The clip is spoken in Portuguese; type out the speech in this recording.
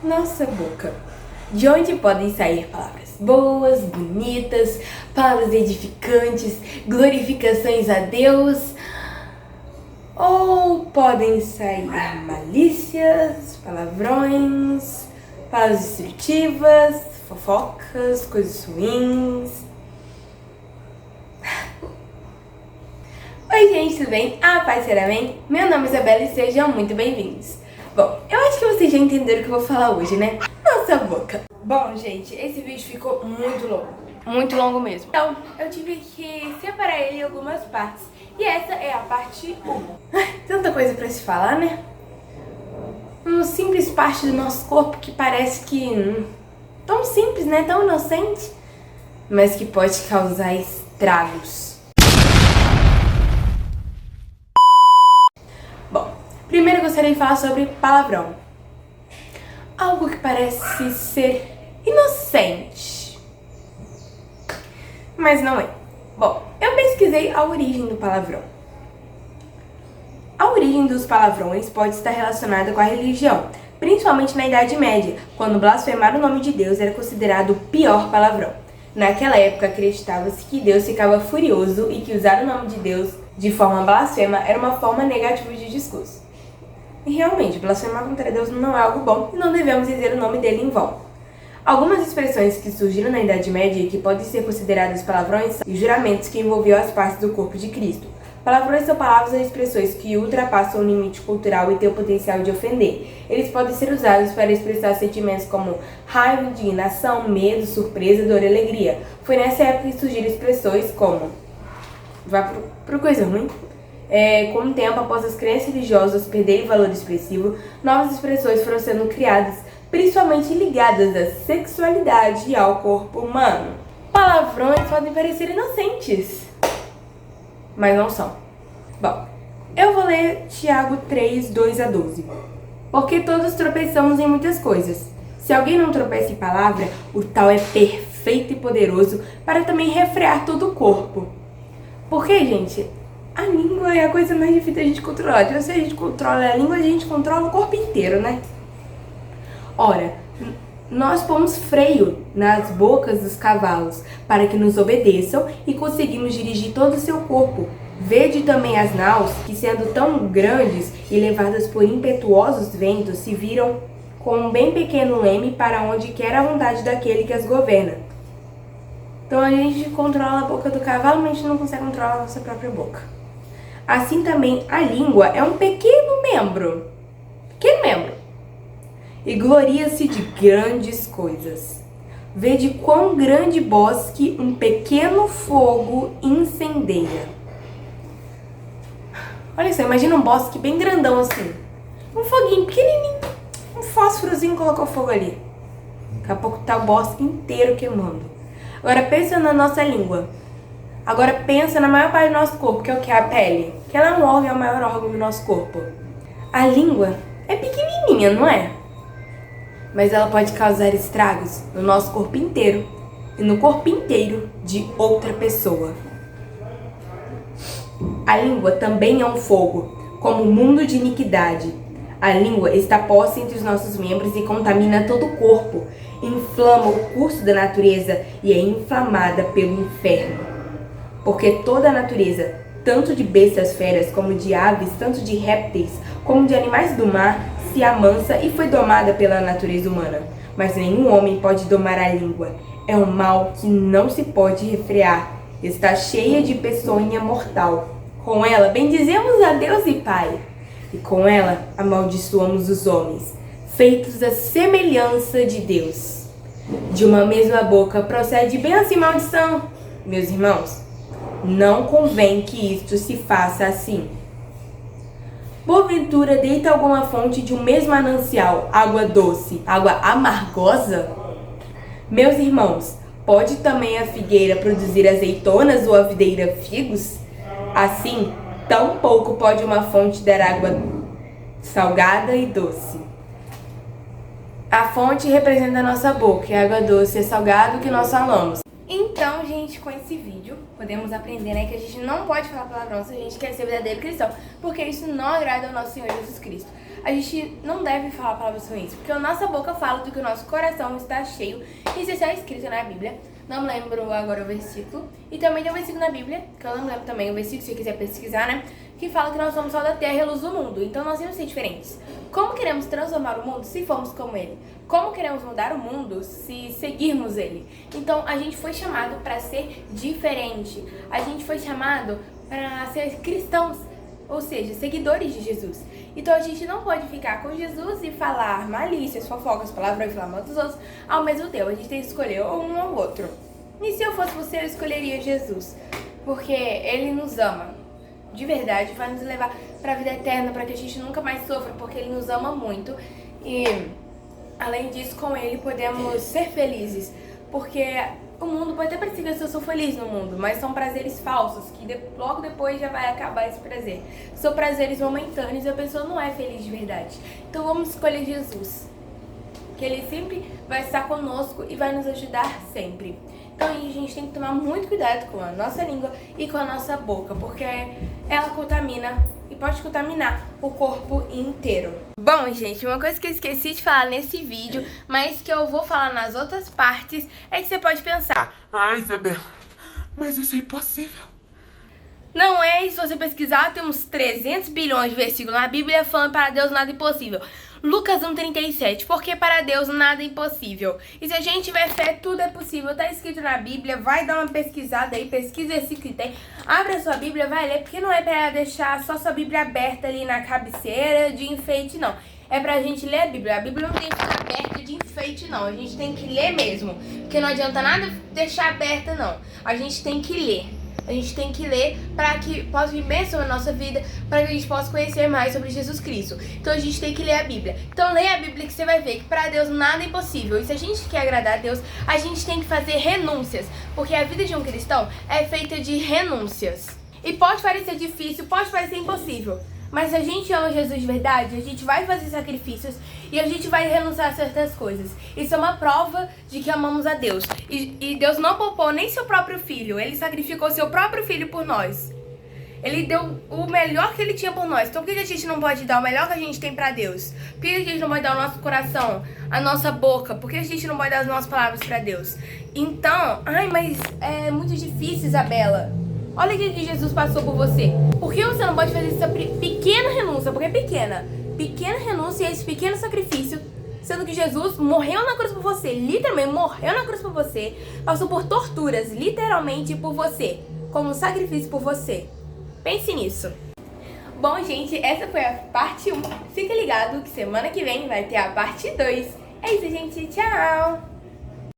nossa boca, de onde podem sair palavras boas, bonitas, palavras edificantes, glorificações a Deus, ou podem sair malícias, palavrões, palavras destrutivas, fofocas, coisas ruins. Oi gente, tudo bem? A paz será bem? Meu nome é Isabela e sejam muito bem-vindos. Bom, eu acho que vocês já entenderam o que eu vou falar hoje, né? Nossa boca. Bom, gente, esse vídeo ficou muito longo. Muito longo mesmo. Então, eu tive que separar ele em algumas partes. E essa é a parte 1. Tanta coisa pra se falar, né? Uma simples parte do nosso corpo que parece que... tão simples, né? Tão inocente. Mas que pode causar estragos. Bom, primeiro eu gostaria de falar sobre palavrão. Algo que parece ser inocente, mas não é. Bom, eu pesquisei a origem do palavrão. A origem dos palavrões pode estar relacionada com a religião, principalmente na Idade Média, quando blasfemar o nome de Deus era considerado o pior palavrão. Naquela época acreditava-se que Deus ficava furioso e que usar o nome de Deus de forma blasfema era uma forma negativa de discurso. E realmente, blasfemar contra Deus não é algo bom e não devemos dizer o nome dele em vão. Algumas expressões que surgiram na Idade Média e que podem ser consideradas palavrões são os juramentos que envolviam as partes do corpo de Cristo. Palavrões são palavras ou expressões que ultrapassam o limite cultural e têm o potencial de ofender. Eles podem ser usados para expressar sentimentos como raiva, indignação, medo, surpresa, dor e alegria. Foi nessa época que surgiram expressões como vai pro coisa ruim. Com o tempo, após as crenças religiosas perderem valor expressivo, novas expressões foram sendo criadas, principalmente ligadas à sexualidade e ao corpo humano. Palavrões podem parecer inocentes, mas não são. Bom, eu vou ler Tiago 3, 2 a 12. Porque todos tropeçamos em muitas coisas. Se alguém não tropeça em palavra, o tal é perfeito e poderoso para também refrear todo o corpo. Porque, gente, a língua é a coisa mais difícil da gente controlar. Então, se a gente controla a língua, a gente controla o corpo inteiro, né? Ora, nós pomos freio nas bocas dos cavalos para que nos obedeçam e conseguimos dirigir todo o seu corpo. Vede também as naus, que sendo tão grandes e levadas por impetuosos ventos, se viram com um bem pequeno leme para onde quer a vontade daquele que as governa. Então a gente controla a boca do cavalo, mas a gente não consegue controlar a nossa própria boca. Assim também a língua é um pequeno membro. E gloria-se de grandes coisas. Vede quão grande bosque um pequeno fogo incendeia. Olha só, imagina um bosque bem grandão assim. Um foguinho pequenininho. Um fósforozinho colocou fogo ali. Daqui a pouco tá o bosque inteiro queimando. Agora pensa na nossa língua. Agora pensa na maior parte do nosso corpo, que é o que? A pele. Que ela é um órgão, é o maior órgão do nosso corpo. A língua é pequenininha, não é? Mas ela pode causar estragos no nosso corpo inteiro e no corpo inteiro de outra pessoa. A língua também é um fogo, como um mundo de iniquidade. A língua está posta entre os nossos membros e contamina todo o corpo, inflama o curso da natureza e é inflamada pelo inferno. Porque toda a natureza, tanto de bestas feras como de aves, tanto de répteis como de animais do mar, se amansa e foi domada pela natureza humana. Mas nenhum homem pode domar a língua. É um mal que não se pode refrear. Está cheia de peçonha mortal. Com ela bendizemos a Deus e Pai. E com ela amaldiçoamos os homens, feitos à semelhança de Deus. De uma mesma boca procede bênção e maldição. Meus irmãos, não convém que isto se faça assim. Porventura deita alguma fonte de um mesmo manancial, água doce, água amargosa? Meus irmãos, pode também a figueira produzir azeitonas ou a videira figos? Assim, tão pouco pode uma fonte dar água salgada e doce. A fonte representa a nossa boca, e a água doce é salgado que nós falamos. Então, gente, com esse vídeo, podemos aprender, né, que a gente não pode falar palavrão se a gente quer ser verdadeiro cristão, porque isso não agrada ao nosso Senhor Jesus Cristo. a gente não deve falar palavras ruins, porque a nossa boca fala do que o nosso coração está cheio. Isso está escrito na Bíblia. Não me lembro agora o versículo. E também tem um versículo na Bíblia, que eu não me lembro também o versículo, se você quiser pesquisar, né? Que fala que nós somos sal da terra e luz do mundo. Então nós temos que ser diferentes. Como queremos transformar o mundo se formos como ele? Como queremos mudar o mundo se seguirmos ele? Então a gente foi chamado para ser diferente. A gente foi chamado para ser cristãos, ou seja, seguidores de Jesus. Então a gente não pode ficar com Jesus e falar malícias, fofocas, palavrões, falar mal dos outros ao mesmo tempo. A gente tem que escolher um ou outro. E se eu fosse você, eu escolheria Jesus, porque ele nos ama de verdade, vai nos levar para a vida eterna, para que a gente nunca mais sofra, porque ele nos ama muito. E além disso, com ele podemos ser felizes, porque o mundo pode até parecer que eu sou feliz no mundo, mas são prazeres falsos, que logo depois já vai acabar esse prazer. São prazeres momentâneos e a pessoa não é feliz de verdade. Então vamos escolher Jesus, que ele sempre vai estar conosco e vai nos ajudar sempre. Então a gente tem que tomar muito cuidado com a nossa língua e com a nossa boca, porque ela contamina e pode contaminar o corpo inteiro. Bom, gente, uma coisa que eu esqueci de falar nesse vídeo, mas que eu vou falar nas outras partes, é que você pode pensar: ai, Isabela, mas isso é impossível. Não é, e se você pesquisar, tem uns 300 bilhões de versículos na Bíblia falando para Deus nada é impossível. Lucas 1,37, porque para Deus nada é impossível. E se a gente tiver fé, tudo é possível. Tá escrito na Bíblia, vai dar uma pesquisada aí, pesquisa esse que tem. Abre a sua Bíblia, vai ler, porque não é para deixar só sua Bíblia aberta ali na cabeceira de enfeite, não. É pra gente ler a Bíblia. A Bíblia não tem que ficar aberta de enfeite, não. A gente tem que ler mesmo, porque não adianta nada deixar aberta, não. A gente tem que ler. A gente tem que ler para que possa vir bênção na nossa vida, para que a gente possa conhecer mais sobre Jesus Cristo. Então a gente tem que ler a Bíblia. Então leia a Bíblia que você vai ver que para Deus nada é impossível. E se a gente quer agradar a Deus, a gente tem que fazer renúncias, porque a vida de um cristão é feita de renúncias. E pode parecer difícil, pode parecer impossível, mas se a gente ama Jesus de verdade, a gente vai fazer sacrifícios e a gente vai renunciar a certas coisas. Isso é uma prova de que amamos a Deus. E Deus não poupou nem seu próprio filho. Ele sacrificou seu próprio filho por nós. Ele deu o melhor que ele tinha por nós. Então por que a gente não pode dar o melhor que a gente tem pra Deus? Por que a gente não pode dar o nosso coração, a nossa boca? Por que a gente não pode dar as nossas palavras pra Deus? Então, mas é muito difícil, Isabela. Olha o que Jesus passou por você. Por que você não pode fazer essa pequena renúncia? Porque é pequena. Pequena renúncia e esse pequeno sacrifício, sendo que Jesus morreu na cruz por você. Literalmente morreu na cruz por você. Passou por torturas, literalmente por você. Como sacrifício por você. Pense nisso. Bom, gente, essa foi a parte 1. Fica ligado que semana que vem vai ter a parte 2. É isso, gente. Tchau!